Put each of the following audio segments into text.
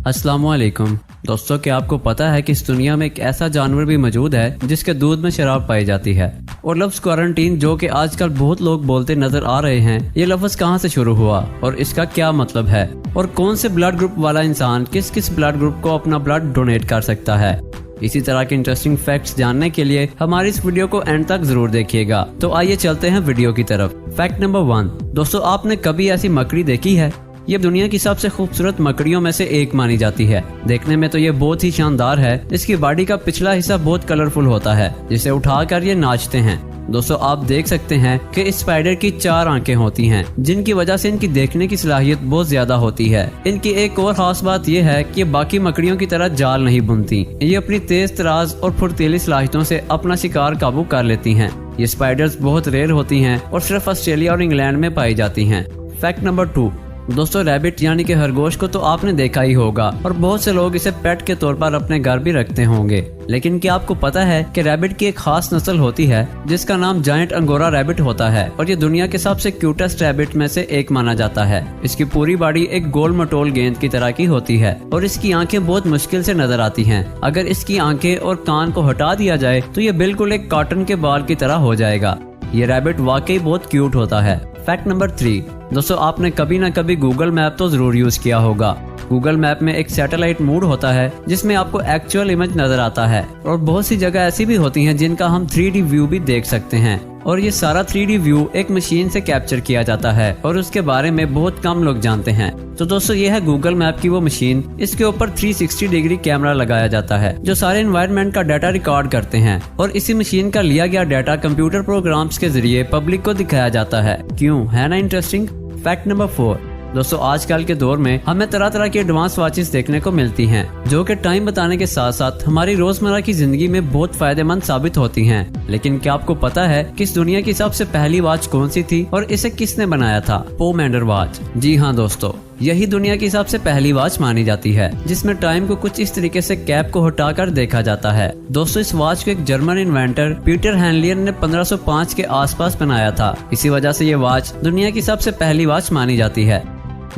अस्सलामुअलैकुम दोस्तों, क्या आपको पता है कि इस दुनिया में एक ऐसा जानवर भी मौजूद है जिसके दूध में शराब पाई जाती है। और लफ्ज क्वारंटीन जो कि आजकल बहुत लोग बोलते नजर आ रहे हैं, ये लफ्ज कहाँ से शुरू हुआ और इसका क्या मतलब है, और कौन से ब्लड ग्रुप वाला इंसान किस किस ब्लड ग्रुप को अपना ब्लड डोनेट कर सकता है। इसी तरह के इंटरेस्टिंग फैक्ट्स जानने के लिए हमारी इस वीडियो को एंड तक जरूर देखिएगा। तो आइए चलते हैं वीडियो की तरफ। Fact number 1। दोस्तों, आपने कभी ऐसी मकड़ी देखी है? ये दुनिया की सबसे खूबसूरत मकड़ियों में से एक मानी जाती है। देखने में तो ये बहुत ही शानदार है। इसकी बॉडी का पिछला हिस्सा बहुत कलरफुल होता है जिसे उठाकर ये नाचते हैं। दोस्तों, आप देख सकते हैं कि इस स्पाइडर की 4 आंखें होती हैं, जिनकी वजह से इनकी देखने की सलाहियत बहुत ज्यादा होती है। इनकी एक और खास बात यह है कि बाकी मकड़ियों की तरह जाल नहीं बुनती। ये अपनी तेज तराज और फुर्तीली सलाहियतों से अपना शिकार काबू कर लेती हैं। ये स्पाइडर्स बहुत रेयर होती हैं और सिर्फ ऑस्ट्रेलिया और इंग्लैंड में पाई जाती हैं। Fact number 2। दोस्तों, रैबिट यानी कि खरगोश को तो आपने देखा ही होगा और बहुत से लोग इसे पेट के तौर पर अपने घर भी रखते होंगे। लेकिन क्या आपको पता है कि रैबिट की एक खास नस्ल होती है जिसका नाम जायंट अंगोरा रैबिट होता है, और ये दुनिया के सबसे क्यूटेस्ट रैबिट में से एक माना जाता है। इसकी पूरी बॉडी एक गोल मटोल गेंद की तरह की होती है और इसकी आंखें बहुत मुश्किल से नजर आती हैं। अगर इसकी आंखें और कान को हटा दिया जाए तो ये बिल्कुल एक कॉटन के बाल की तरह हो जाएगा। ये रैबिट वाकई बहुत क्यूट होता है। Fact number 3। दोस्तों, आपने कभी ना कभी गूगल मैप तो जरूर यूज किया होगा। गूगल मैप में एक सैटेलाइट मोड होता है जिसमें आपको एक्चुअल इमेज नजर आता है, और बहुत सी जगह ऐसी भी होती हैं जिनका हम 3D व्यू भी देख सकते हैं। और ये सारा 3D व्यू एक मशीन से कैप्चर किया जाता है और उसके बारे में बहुत कम लोग जानते हैं। तो दोस्तों, ये है गूगल मैप की वो मशीन। इसके ऊपर 360 डिग्री कैमरा लगाया जाता है जो सारे एनवायरनमेंट का डाटा रिकॉर्ड करते हैं, और इसी मशीन का लिया गया डाटा कंप्यूटर प्रोग्राम्स के जरिए पब्लिक को दिखाया जाता है। क्यों, है ना इंटरेस्टिंग। Fact number 4। दोस्तों, आजकल के दौर में हमें तरह तरह की एडवांस वॉचेस देखने को मिलती हैं जो कि टाइम बताने के साथ साथ हमारी रोजमर्रा की जिंदगी में बहुत फायदेमंद साबित होती हैं। लेकिन क्या आपको पता है कि इस दुनिया की सबसे पहली वॉच कौन सी थी और इसे किसने बनाया था? पोमैंडर वॉच। जी हाँ दोस्तों, यही दुनिया की सबसे पहली वॉच मानी जाती है जिसमें टाइम को कुछ इस तरीके से कैप को हटाकर देखा जाता है। दोस्तों, इस वॉच को एक जर्मन इन्वेंटर पीटर हैनलियर ने 1505 के आसपास बनाया था। इसी वजह से ये वॉच दुनिया की सबसे पहली वॉच मानी जाती है।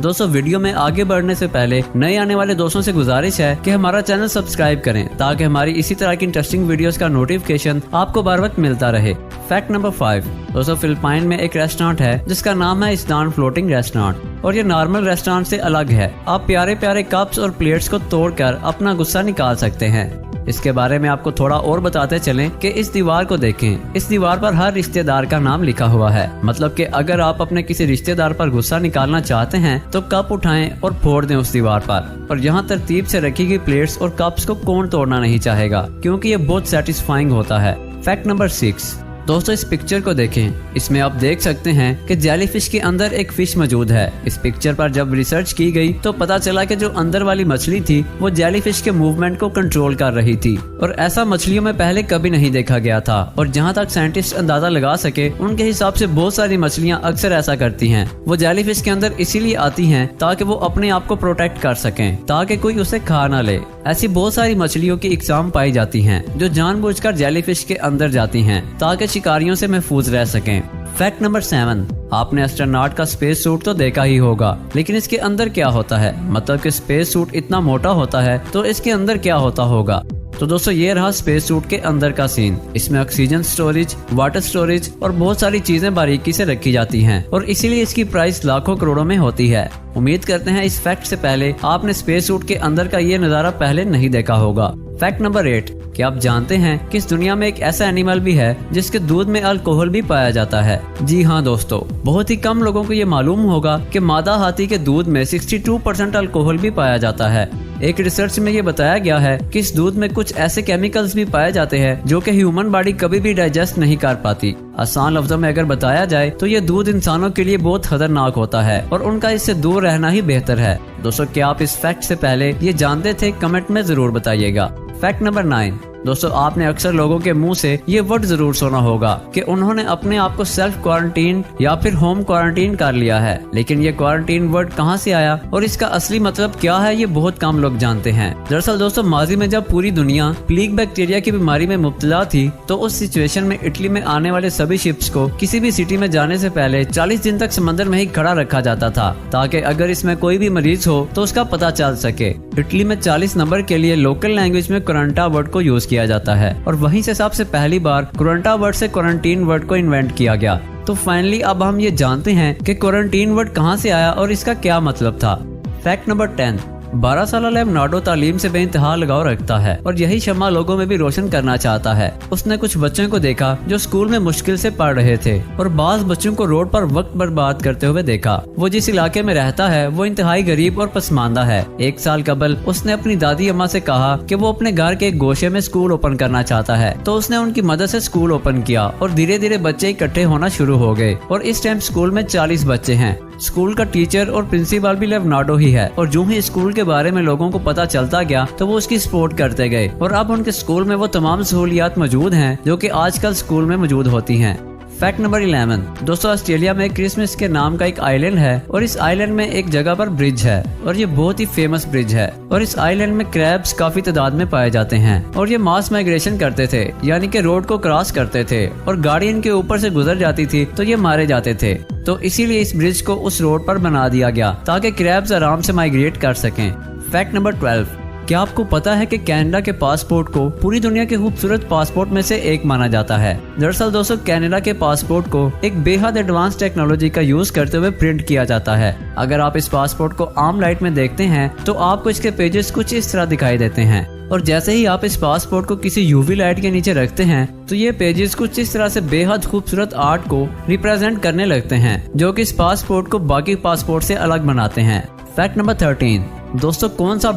दोस्तों, वीडियो में आगे बढ़ने से पहले नए आने वाले दोस्तों से गुजारिश है कि हमारा चैनल सब्सक्राइब करें ताकि हमारी इसी तरह की इंटरेस्टिंग वीडियोस का नोटिफिकेशन आपको बार वक्त मिलता रहे। Fact number 5। दोस्तों, फिलिपाइन में एक रेस्टोरेंट है जिसका नाम है इस्तान फ्लोटिंग रेस्टोरेंट, और ये नॉर्मल रेस्टोरेंट से अलग है। आप प्यारे प्यारे कप्स और प्लेट्स को तोड़कर अपना गुस्सा निकाल सकते हैं। इसके बारे में आपको थोड़ा और बताते चलें कि इस दीवार को देखें। इस दीवार पर हर रिश्तेदार का नाम लिखा हुआ है। मतलब कि अगर आप अपने किसी रिश्तेदार पर गुस्सा निकालना चाहते हैं तो कप उठाएं और फोड़ दें उस दीवार पर। और यहाँ तरतीब से रखी गई प्लेट्स और कप्स को कौन तोड़ना नहीं चाहेगा, क्योंकि ये बहुत सेटिस्फाइंग होता है। Fact number 6। दोस्तों, इस पिक्चर को देखें। इसमें आप देख सकते हैं कि जेलीफिश के अंदर एक फिश मौजूद है। इस पिक्चर पर जब रिसर्च की गई तो पता चला कि जो अंदर वाली मछली थी वो जेलीफिश के मूवमेंट को कंट्रोल कर रही थी, और ऐसा मछलियों में पहले कभी नहीं देखा गया था। और जहाँ तक साइंटिस्ट अंदाजा लगा सके, उनके हिसाब से बहुत सारी मछलियाँ अक्सर ऐसा करती हैं। वो जेलीफिश के अंदर इसीलिए आती हैं ताकि वो अपने आप को प्रोटेक्ट कर सकें, ताकि कोई उसे खा ना ले। ऐसी बहुत सारी मछलियों की इकसाम पाई जाती हैं जो जानबूझकर जेलीफिश के अंदर जाती हैं ताकि शिकारियों से महफूज रह सकें। Fact number 7। आपने एस्ट्रोनॉट का स्पेस सूट तो देखा ही होगा, लेकिन इसके अंदर क्या होता है? मतलब कि स्पेस सूट इतना मोटा होता है तो इसके अंदर क्या होता होगा? तो दोस्तों, ये रहा स्पेस सूट के अंदर का सीन। इसमें ऑक्सीजन स्टोरेज, वाटर स्टोरेज और बहुत सारी चीजें बारीकी से रखी जाती हैं, और इसीलिए इसकी प्राइस लाखों करोड़ों में होती है। उम्मीद करते हैं इस फैक्ट से पहले आपने स्पेस सूट के अंदर का ये नजारा पहले नहीं देखा होगा। Fact number 8। क्या आप जानते हैं कि इस दुनिया में एक ऐसा एनिमल भी है जिसके दूध में अल्कोहल भी पाया जाता है? जी हाँ दोस्तों, बहुत ही कम लोगों को ये मालूम होगा कि मादा हाथी के दूध में 62% अल्कोहल भी पाया जाता है। एक रिसर्च में ये बताया गया है कि इस दूध में कुछ ऐसे केमिकल्स भी पाए जाते हैं जो कि ह्यूमन बॉडी कभी भी डाइजेस्ट नहीं कर पाती। आसान लफ्जों में अगर बताया जाए तो ये दूध इंसानों के लिए बहुत खतरनाक होता है और उनका इससे दूर रहना ही बेहतर है। दोस्तों, क्या आप इस फैक्ट से पहले ये जानते थे? कमेंट में जरूर बताइएगा। Fact number 9। दोस्तों आपने अक्सर लोगों के मुंह से ये वर्ड जरूर सुना होगा कि उन्होंने अपने आप को सेल्फ क्वारंटीन या फिर होम क्वारंटीन कर लिया है, लेकिन ये क्वारंटीन वर्ड कहाँ से आया और इसका असली मतलब क्या है ये बहुत कम लोग जानते हैं। दरअसल दोस्तों माजी में जब पूरी दुनिया प्लीग बैक्टीरिया की बीमारी में मुब्तला थी तो उस सिचुएशन में इटली में आने वाले सभी शिप्स को किसी भी सिटी में जाने से पहले 40 दिन तक समंदर में ही खड़ा रखा जाता था ताकि अगर इसमें कोई भी मरीज हो तो उसका पता चल सके। इटली में 40 नंबर के लिए लोकल लैंग्वेज में क्वारंटा वर्ड को यूज किया जाता है और वहीं से सबसे पहली बार क्वारंटा वर्ड से क्वारंटीन वर्ड को इन्वेंट किया गया। तो फाइनली अब हम ये जानते हैं कि क्वारंटीन वर्ड कहाँ से आया और इसका क्या मतलब था। फैक्ट नंबर 10, 12 साल लेमनार्डो तालीम से बेइंतहा लगाव रखता है और यही शम्मा लोगों में भी रोशन करना चाहता है। उसने कुछ बच्चों को देखा जो स्कूल में मुश्किल से पढ़ रहे थे और बाज बच्चों को रोड पर वक्त बर्बाद करते हुए देखा। वो जिस इलाके में रहता है वो इंतहाई गरीब और पसमानदा है। 1 साल कबल उसने अपनी दादी अम्मा से कहा कि वो अपने घर के एक गोशे में स्कूल ओपन करना चाहता है, तो उसने उनकी मदद से स्कूल ओपन किया और धीरे धीरे बच्चे इकट्ठे होना शुरू हो गए और इस टाइम स्कूल में 40 बच्चे हैं। स्कूल का टीचर और प्रिंसिपल भी लेवनार्डो ही है और जो ही स्कूल के बारे में लोगों को पता चलता गया तो वो उसकी सपोर्ट करते गए और अब उनके स्कूल में वो तमाम सहूलियात मौजूद हैं जो कि आजकल स्कूल में मौजूद होती हैं। फैक्ट नंबर 11, दोस्तों ऑस्ट्रेलिया में क्रिसमस के नाम का एक आइलैंड है और इस आइलैंड में एक जगह पर ब्रिज है और ये बहुत ही फेमस ब्रिज है और इस आइलैंड में क्रैब्स काफी तादाद में पाए जाते हैं और ये मास माइग्रेशन करते थे, यानी कि रोड को क्रॉस करते थे और गाड़ी इनके ऊपर से गुजर जाती थी तो ये मारे जाते थे। तो इसीलिए इस ब्रिज को उस रोड पर बना दिया गया ताकि क्रैब्स आराम से माइग्रेट कर सकें। फैक्ट नंबर 12, क्या आपको पता है कि कनाडा के पासपोर्ट को पूरी दुनिया के खूबसूरत पासपोर्ट में से एक माना जाता है। दरअसल दोस्तों कनाडा के पासपोर्ट को एक बेहद एडवांस टेक्नोलॉजी का यूज करते हुए प्रिंट किया जाता है। अगर आप इस पासपोर्ट को आम लाइट में देखते हैं तो आपको इसके पेजेस कुछ इस तरह दिखाई देते हैं और जैसे ही आप इस पासपोर्ट को किसी यूवी लाइट के नीचे रखते हैं तो ये पेजेस कुछ इस तरह से बेहद खूबसूरत आर्ट को रिप्रेजेंट करने लगते हैं जो कि इस पासपोर्ट को बाकी पासपोर्ट से अलग बनाते हैं। फैक्ट नंबर 13, दोस्तों कौन से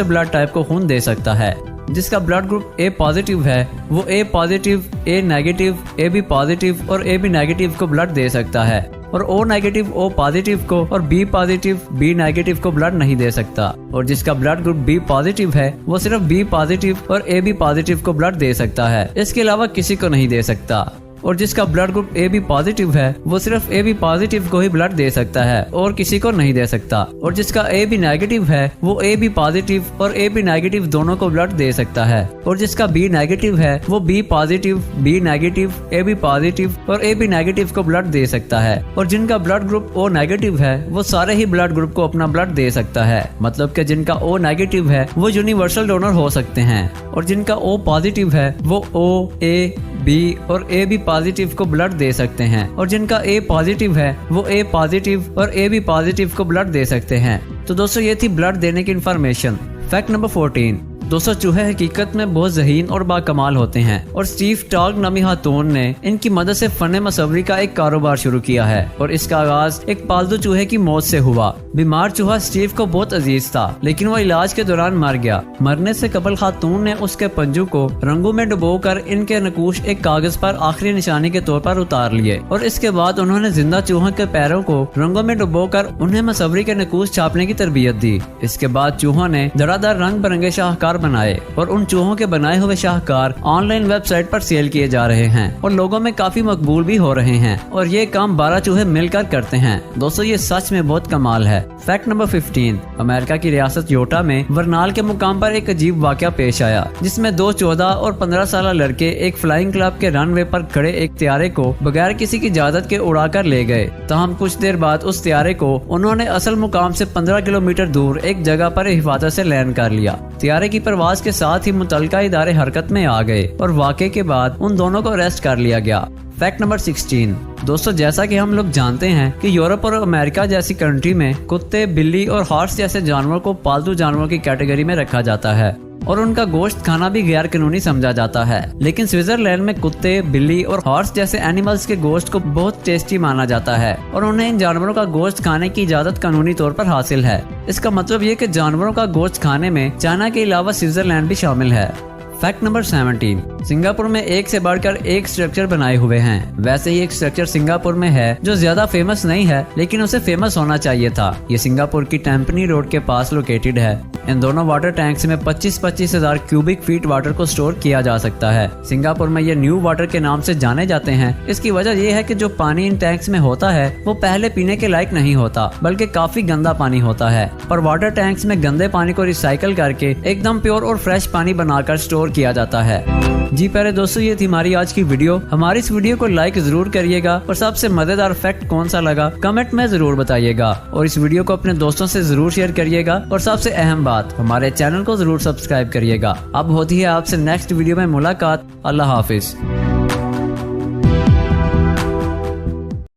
ब्लड टाइप को खून दे सकता है। जिसका ब्लड ग्रुप ए पॉजिटिव है वो A positive, A negative, A B positive और ए बी नेगेटिव को ब्लड दे सकता है और ओ नेगेटिव ओ पॉजिटिव को और बी पॉजिटिव बी नेगेटिव को ब्लड नहीं दे सकता और जिसका ब्लड ग्रुप बी पॉजिटिव है वो सिर्फ बी पॉजिटिव और ए बी पॉजिटिव को ब्लड दे सकता है, इसके अलावा किसी को नहीं दे सकता। और जिसका blood group A B positive है वो सिर्फ ए बी पॉजिटिव को ही ब्लड दे सकता है और किसी को नहीं दे सकता और जिसका ए बी नेगेटिव है वो ए बी पॉजिटिव और ए बी नेगेटिव दोनों को ब्लड दे सकता है और जिसका बी नेगेटिव है वो B positive B negative A B positive और ए बी नेगेटिव को ब्लड दे सकता है और जिनका ब्लड ग्रुप ओ नेगेटिव है वो सारे ही ब्लड ग्रुप को अपना ब्लड दे सकता है। मतलब कि जिनका ओ नेगेटिव है वो यूनिवर्सल डोनर हो सकते हैं और जिनका ओ पॉजिटिव है वो ओ ए बी और ए बी पॉजिटिव को ब्लड दे सकते हैं और जिनका ए पॉजिटिव है वो ए पॉजिटिव और ए बी पॉजिटिव को ब्लड दे सकते हैं। तो दोस्तों ये थी ब्लड देने की इन्फॉर्मेशन। फैक्ट नंबर 14, दोस्तों चूहे हकीकत में बहुत ज़हीन और बाकमाल होते हैं और स्टीव टॉग नामी खातून ने इनकी मदद से फन मसवरी का एक कारोबार शुरू किया है और इसका आगाज एक पालतू चूहे की मौत से हुआ। बीमार चूहा स्टीव को बहुत अजीज था लेकिन वो इलाज के दौरान मर गया। मरने से कबल खातून ने उसके पंजों को रंगों में डुबोकर इनके नकूश एक कागज पर आखिरी निशानी के तौर पर उतार लिए और इसके बाद उन्होंने जिंदा चूहों के पैरों को रंगों में डुबोकर उन्हें मसवरी के नकूश छापने की तरबियत दी। इसके बाद चूहों ने धड़ाधड़ रंग बिरंगे शाहकार बनाए और उन चूहों के बनाए हुए शाहकार ऑनलाइन वेबसाइट पर सेल किए जा रहे हैं और लोगों में काफी मकबूल भी हो रहे हैं और ये काम 12 चूहे मिलकर करते हैं। दोस्तों ये सच में बहुत कमाल है। फैक्ट नंबर 15, अमेरिका की रियासत योटा में वरनाल के मुकाम पर एक अजीब वाकया पेश आया जिसमें 2 14 और 15 साल लड़के एक फ्लाइंग क्लब के रनवे पर खड़े एक त्यारे को बगैर किसी की इजाजत के उड़ाकर ले गए। तमाम कुछ देर बाद उस त्यारे को उन्होंने असल मुकाम से 15 किलोमीटर दूर एक जगह पर हिफाजत से लैंड कर लिया। त्यारे की परवाज के साथ ही मुतलका इदारे हरकत में आ गए और वाक़े के बाद उन दोनों को अरेस्ट कर लिया गया। फैक्ट नंबर 16, दोस्तों जैसा कि हम लोग जानते हैं कि यूरोप और अमेरिका जैसी कंट्री में कुत्ते, बिल्ली और हॉर्स जैसे जानवरों को पालतू जानवरों की कैटेगरी में रखा जाता है और उनका गोश्त खाना भी गैर कानूनी समझा जाता है। लेकिन स्विट्जरलैंड में कुत्ते, बिल्ली और हॉर्स जैसे एनिमल्स के गोश्त को बहुत टेस्टी माना जाता है और उन्हें इन जानवरों का गोश्त खाने की इजाजत कानूनी तौर पर हासिल है। इसका मतलब ये कि जानवरों का गोश्त खाने में चाइना के अलावा स्विट्जरलैंड भी शामिल है। फैक्ट नंबर 17, सिंगापुर में एक से बढ़कर एक स्ट्रक्चर बनाए हुए हैं। वैसे ही एक स्ट्रक्चर सिंगापुर में है जो ज्यादा फेमस नहीं है लेकिन उसे फेमस होना चाहिए था। ये सिंगापुर की टेम्पनी रोड के पास लोकेटेड है इन दोनों वाटर टैंक्स में 25-25 हजार क्यूबिक फीट वाटर को स्टोर किया जा सकता है। सिंगापुर में ये न्यू वाटर के नाम से जाने जाते हैं। इसकी वजह यह है कि जो पानी इन टैंक्स में होता है वो पहले पीने के लायक नहीं होता, बल्कि काफी गंदा पानी होता है। पर वाटर टैंक्स में गंदे पानी को रिसाइकल करके एकदम प्योर और फ्रेश पानी बनाकर स्टोर किया जाता है। जी प्यारे दोस्तों, ये थी हमारी आज की वीडियो। हमारी इस वीडियो को लाइक जरूर करिएगा और सबसे मजेदार फैक्ट कौन सा लगा कमेंट में जरूर बताइएगा और इस वीडियो को अपने दोस्तों से जरूर शेयर करिएगा और सबसे अहम बात, हमारे चैनल को जरूर सब्सक्राइब करिएगा। अब होती है आपसे नेक्स्ट वीडियो में मुलाकात। अल्लाह हाफिज।